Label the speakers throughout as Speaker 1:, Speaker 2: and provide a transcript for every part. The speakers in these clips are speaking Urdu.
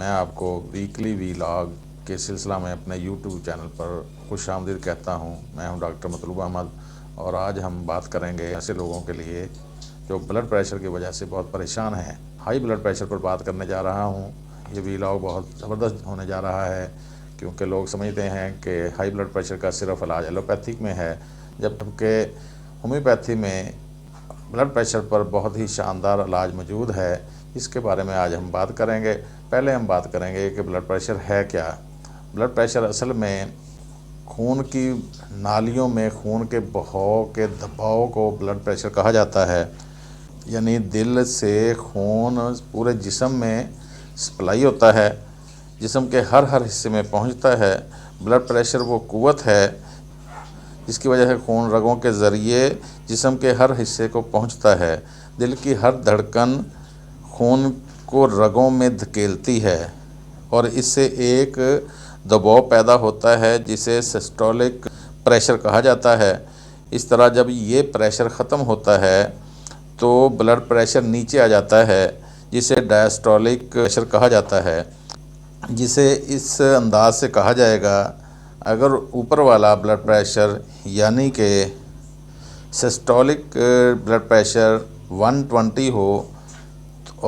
Speaker 1: میں آپ کو ویکلی ویلاگ کے سلسلہ میں اپنے یوٹیوب چینل پر خوش آمدید کہتا ہوں۔ میں ہوں ڈاکٹر مطلوب احمد، اور آج ہم بات کریں گے ایسے لوگوں کے لیے جو بلڈ پریشر کی وجہ سے بہت پریشان ہیں۔ ہائی بلڈ پریشر پر بات کرنے جا رہا ہوں۔ یہ ویلاگ بہت زبردست ہونے جا رہا ہے، کیونکہ لوگ سمجھتے ہیں کہ ہائی بلڈ پریشر کا صرف علاج ایلوپیتھک میں ہے، جبکہ ہومیوپیتھی میں بلڈ پریشر پر بہت ہی شاندار علاج موجود ہے۔ اس کے بارے میں آج ہم بات کریں گے۔ پہلے ہم بات کریں گے کہ بلڈ پریشر ہے کیا۔ بلڈ پریشر اصل میں خون کی نالیوں میں خون کے بہاؤ کے دباؤ کو بلڈ پریشر کہا جاتا ہے، یعنی دل سے خون پورے جسم میں سپلائی ہوتا ہے، جسم کے ہر حصے میں پہنچتا ہے۔ بلڈ پریشر وہ قوت ہے جس کی وجہ سے خون رگوں کے ذریعے جسم کے ہر حصے کو پہنچتا ہے۔ دل کی ہر دھڑکن خون کو رگوں میں دھکیلتی ہے اور اس سے ایک دباؤ پیدا ہوتا ہے جسے سسٹولک پریشر کہا جاتا ہے۔ اس طرح جب یہ پریشر ختم ہوتا ہے تو بلڈ پریشر نیچے آ جاتا ہے، جسے ڈائسٹولک پریشر کہا جاتا ہے، جسے اس انداز سے کہا جائے گا: اگر اوپر والا بلڈ پریشر یعنی کہ سسٹولک بلڈ پریشر 120 ہو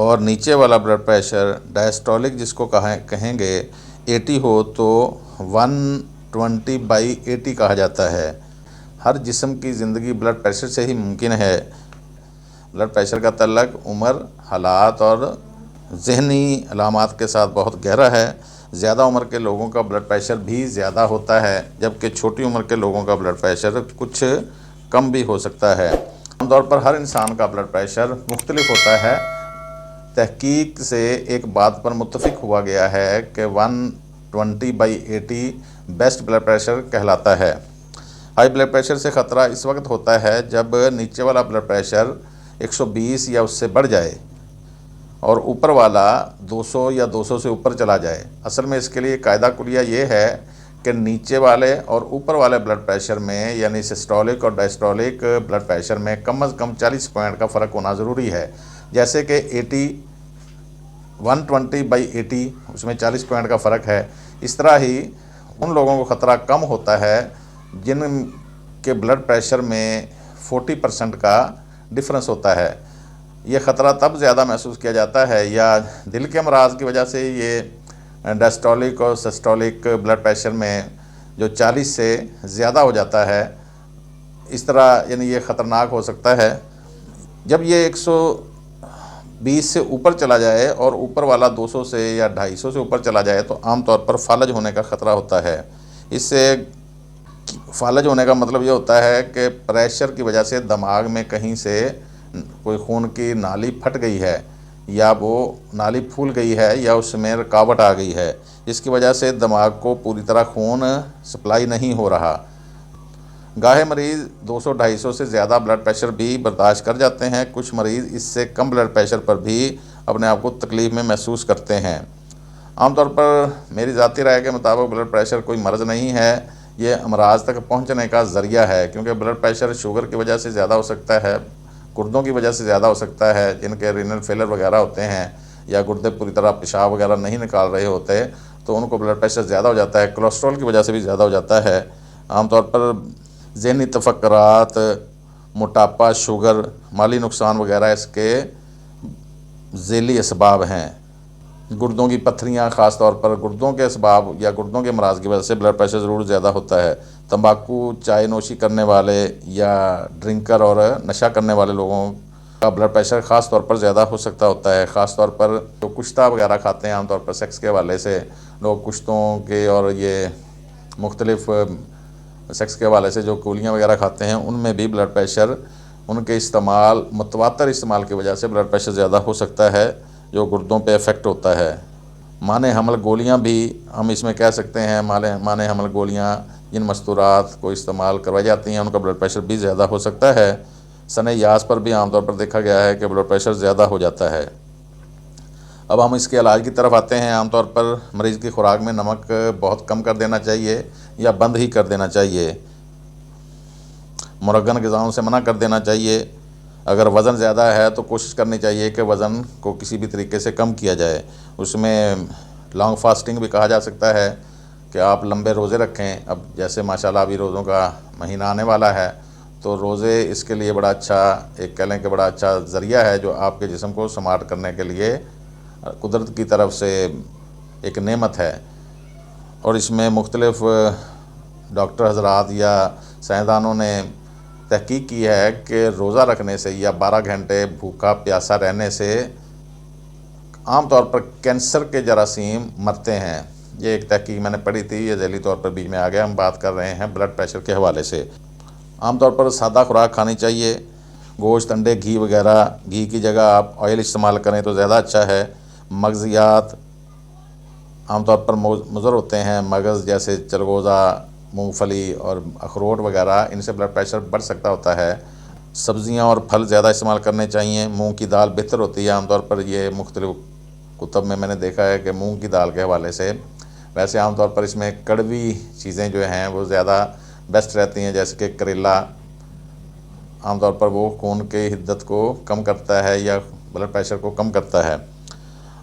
Speaker 1: اور نیچے والا بلڈ پریشر ڈائسٹولک جس کو کہیں گے 80 ہو، تو 120/80 کہا جاتا ہے۔ ہر جسم کی زندگی بلڈ پریشر سے ہی ممکن ہے۔ بلڈ پریشر کا تعلق عمر، حالات اور ذہنی علامات کے ساتھ بہت گہرا ہے۔ زیادہ عمر کے لوگوں کا بلڈ پریشر بھی زیادہ ہوتا ہے، جبکہ چھوٹی عمر کے لوگوں کا بلڈ پریشر کچھ کم بھی ہو سکتا ہے۔ عام طور پر ہر انسان کا بلڈ پریشر مختلف ہوتا ہے۔ تحقیق سے ایک بات پر متفق ہوا گیا ہے کہ 120/80 بیسٹ بلڈ پریشر کہلاتا ہے۔ ہائی بلڈ پریشر سے خطرہ اس وقت ہوتا ہے جب نیچے والا بلڈ پریشر 120 یا اس سے بڑھ جائے اور اوپر والا 200 یا 200 سے اوپر چلا جائے۔ اصل میں اس کے لیے قاعدہ کلیہ یہ ہے کہ نیچے والے اور اوپر والے بلڈ پریشر میں، یعنی سسٹولک اور ڈائسٹولک بلڈ پریشر میں کم از کم 40 پوائنٹ کا فرق ہونا ضروری ہے۔ جیسے کہ 120/80 اس میں 40 پوائنٹ کا فرق ہے، اس طرح ہی ان لوگوں کو خطرہ کم ہوتا ہے جن کے بلڈ پریشر میں 40% کا ڈفرنس ہوتا ہے۔ یہ خطرہ تب زیادہ محسوس کیا جاتا ہے یا دل کے امراض کی وجہ سے یہ ڈائسٹولک اور سسٹولک بلڈ پریشر میں جو 40 سے زیادہ ہو جاتا ہے، اس طرح یعنی یہ خطرناک ہو سکتا ہے۔ جب یہ 120 سے اوپر چلا جائے اور اوپر والا 200 سے یا 250 سے اوپر چلا جائے تو عام طور پر فالج ہونے کا خطرہ ہوتا ہے۔ اس سے فالج ہونے کا مطلب یہ ہوتا ہے کہ پریشر کی وجہ سے دماغ میں کہیں سے کوئی خون کی نالی پھٹ گئی ہے، یا وہ نالی پھول گئی ہے، یا اس میں رکاوٹ آ گئی ہے، جس کی وجہ سے دماغ کو پوری طرح خون سپلائی نہیں ہو رہا۔ گاہے مریض 200-250 سے زیادہ بلڈ پریشر بھی برداشت کر جاتے ہیں۔ کچھ مریض اس سے کم بلڈ پریشر پر بھی اپنے آپ کو تکلیف میں محسوس کرتے ہیں۔ عام طور پر میری ذاتی رائے کے مطابق بلڈ پریشر کوئی مرض نہیں ہے، یہ امراض تک پہنچنے کا ذریعہ ہے، کیونکہ بلڈ پریشر شوگر کی وجہ سے زیادہ ہو سکتا ہے، گردوں کی وجہ سے زیادہ ہو سکتا ہے، جن کے رینل فیلر وغیرہ ہوتے ہیں یا گردے پوری طرح پیشاب وغیرہ نہیں نکال رہے ہوتے تو ان کو بلڈ پریشر زیادہ ہو جاتا ہے۔ کولیسٹرول کی وجہ سے بھی زیادہ ہو جاتا ہے۔ عام طور پر ذہنی تفکرات، موٹاپا، شوگر، مالی نقصان وغیرہ اس کے ذیلی اسباب ہیں۔ گردوں کی پتھریاں، خاص طور پر گردوں کے اسباب یا گردوں کے امراض کی وجہ سے بلڈ پریشر ضرور زیادہ ہوتا ہے۔ تمباکو، چائے نوشی کرنے والے یا ڈرنکر اور نشہ کرنے والے لوگوں کا بلڈ پریشر خاص طور پر زیادہ ہو سکتا ہوتا ہے، خاص طور پر جو کشتہ وغیرہ کھاتے ہیں۔ عام طور پر سیکس کے حوالے سے لوگ کشتوں کے اور یہ مختلف سیکس کے حوالے سے جو گولیاں وغیرہ کھاتے ہیں، ان میں بھی بلڈ پریشر ان کے متواتر استعمال کی وجہ سے بلڈ پریشر زیادہ ہو سکتا ہے، جو گردوں پہ افیکٹ ہوتا ہے۔ مانع حمل گولیاں بھی ہم اس میں کہہ سکتے ہیں، مانع حمل گولیاں جن مستورات کو استعمال کروائی جاتی ہیں ان کا بلڈ پریشر بھی زیادہ ہو سکتا ہے۔ سن یاس پر بھی عام طور پر دیکھا گیا ہے کہ بلڈ پریشر زیادہ ہو جاتا ہے۔ اب ہم اس کے علاج کی طرف آتے ہیں۔ عام طور پر مریض کی خوراک میں نمک بہت کم کر دینا چاہیے یا بند ہی کر دینا چاہیے۔ مرغن غذاؤں سے منع کر دینا چاہیے۔ اگر وزن زیادہ ہے تو کوشش کرنی چاہیے کہ وزن کو کسی بھی طریقے سے کم کیا جائے۔ اس میں لانگ فاسٹنگ بھی کہا جا سکتا ہے کہ آپ لمبے روزے رکھیں. اب جیسے ماشاءاللہ ابھی روزوں کا مہینہ آنے والا ہے تو روزے اس کے لیے بڑا اچھا ایک کہہ لیں کہ بڑا اچھا ذریعہ ہے جو آپ کے جسم کو سماٹ کرنے کے لیے قدرت کی طرف سے ایک نعمت ہے. اور اس میں مختلف ڈاکٹر حضرات یا سائنسدانوں نے تحقیق کی ہے کہ روزہ رکھنے سے یا 12 گھنٹے بھوکا پیاسا رہنے سے عام طور پر کینسر کے جراثیم مرتے ہیں. یہ ایک تحقیق میں نے پڑھی تھی، یہ ذیلی طور پر بیچ میں آ گیا. ہم بات کر رہے ہیں بلڈ پریشر کے حوالے سے. عام طور پر سادہ خوراک کھانی چاہیے. گوشت، انڈے، گھی وغیرہ. گھی کی جگہ آپ آئل استعمال کریں تو زیادہ اچھا ہے. مغزیات عام طور پر مضر ہوتے ہیں. مغز جیسے چلغوزہ، مونگ پھلی اور اخروٹ وغیرہ، ان سے بلڈ پریشر بڑھ سکتا ہوتا ہے. سبزیاں اور پھل زیادہ استعمال کرنے چاہیے. مونگ کی دال بہتر ہوتی ہے. عام طور پر یہ مختلف کتب میں نے دیکھا ہے کہ مونگ کی دال کے حوالے سے. ویسے عام طور پر اس میں کڑوی چیزیں جو ہیں وہ زیادہ بیسٹ رہتی ہیں، جیسے کہ کریلا. عام طور پر وہ خون کی حدت کو کم کرتا ہے یا بلڈ پریشر کو کم کرتا ہے.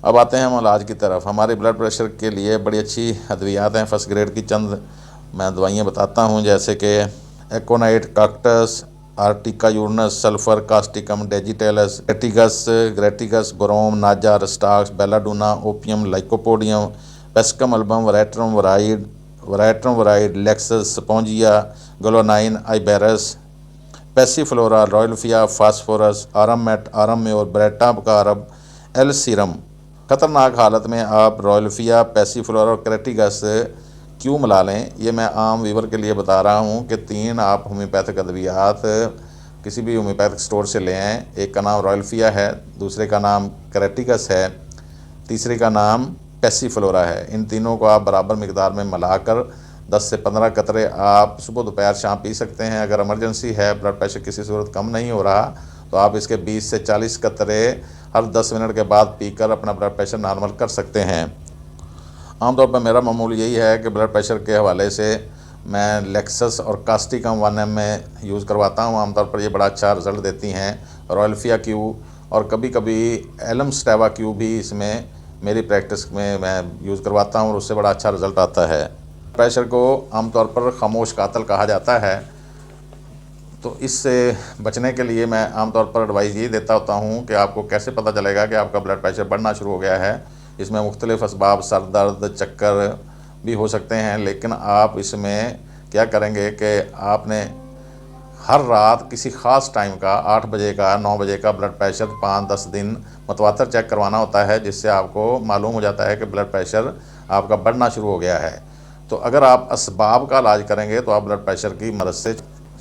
Speaker 1: اب آتے ہیں ہم علاج کی طرف. ہمارے بلڈ پریشر کے لیے بڑی اچھی ادویات ہیں. فرسٹ گریڈ کی چند میں دوائیاں بتاتا ہوں، جیسے کہ aconite, cactus, urtica urens, sulphur, causticum, digitalis, crataegus, bromium, naja, rhus tox, belladonna, opium, lycopodium, viscum album, veratrum viride, lachesis, spongia, glonoine, iberis, passiflora, rauwolfia, phosphorus, aurum met, aurum mur, baryta carb, ایل سیرم. خطرناک حالت میں آپ رائلفیا، پیسی فلورا اور کریٹیگس کیوں ملا لیں؟ یہ میں عام ویور کے لیے بتا رہا ہوں کہ 3 آپ ہومیوپیتھک ادویات کسی بھی ہومیوپیتھک اسٹور سے لے آئیں. ایک کا نام رائلفیا ہے، دوسرے کا نام کریٹیگس ہے، تیسرے کا نام پیسی فلورا ہے. ان تینوں کو آپ برابر مقدار میں ملا کر 10 سے 15 قطرے آپ صبح دوپہر شام پی سکتے ہیں. اگر ایمرجنسی ہے، بلڈ پریشر کسی صورت کم نہیں ہو رہا، تو آپ اس کے 20 سے 40 قطرے ہر 10 منٹ کے بعد پی کر اپنا بلڈ پریشر نارمل کر سکتے ہیں. عام طور پر میرا معمول یہی ہے کہ بلڈ پریشر کے حوالے سے میں لیکسس اور کاسٹیکم 1 میں یوز کرواتا ہوں. عام طور پر یہ بڑا اچھا رزلٹ دیتی ہیں. رائلفیا کیو اور کبھی کبھی ایلم سٹیوا کیو بھی اس میں میری پریکٹس میں یوز کرواتا ہوں اور اس سے بڑا اچھا رزلٹ آتا ہے. پریشر کو عام طور پر خاموش قاتل کہا جاتا ہے، تو اس سے بچنے کے لیے میں عام طور پر ایڈوائز یہ دیتا ہوتا ہوں کہ آپ کو کیسے پتہ چلے گا کہ آپ کا بلڈ پریشر بڑھنا شروع ہو گیا ہے. اس میں مختلف اسباب، سر درد، چکر بھی ہو سکتے ہیں، لیکن آپ اس میں کیا کریں گے کہ آپ نے ہر رات کسی خاص ٹائم کا 8 بجے کا 9 بجے کا بلڈ پریشر 5-10 دن متواتر چیک کروانا ہوتا ہے، جس سے آپ کو معلوم ہو جاتا ہے کہ بلڈ پریشر آپ کا بڑھنا شروع ہو گیا ہے. تو اگر آپ اسباب کا علاج کریں گے تو آپ بلڈ پریشر کی مرض سے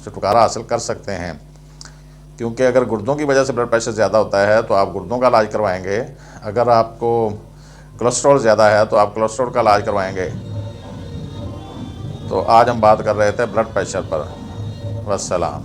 Speaker 1: چھٹکارا حاصل کر سکتے ہیں. کیونکہ اگر گردوں کی وجہ سے بلڈ پریشر زیادہ ہوتا ہے تو آپ گردوں کا علاج کروائیں گے. اگر آپ کو کولیسٹرول زیادہ ہے تو آپ کولیسٹرول کا علاج کروائیں گے. تو آج ہم بات کر رہے تھے بلڈ پریشر پر. والسلام.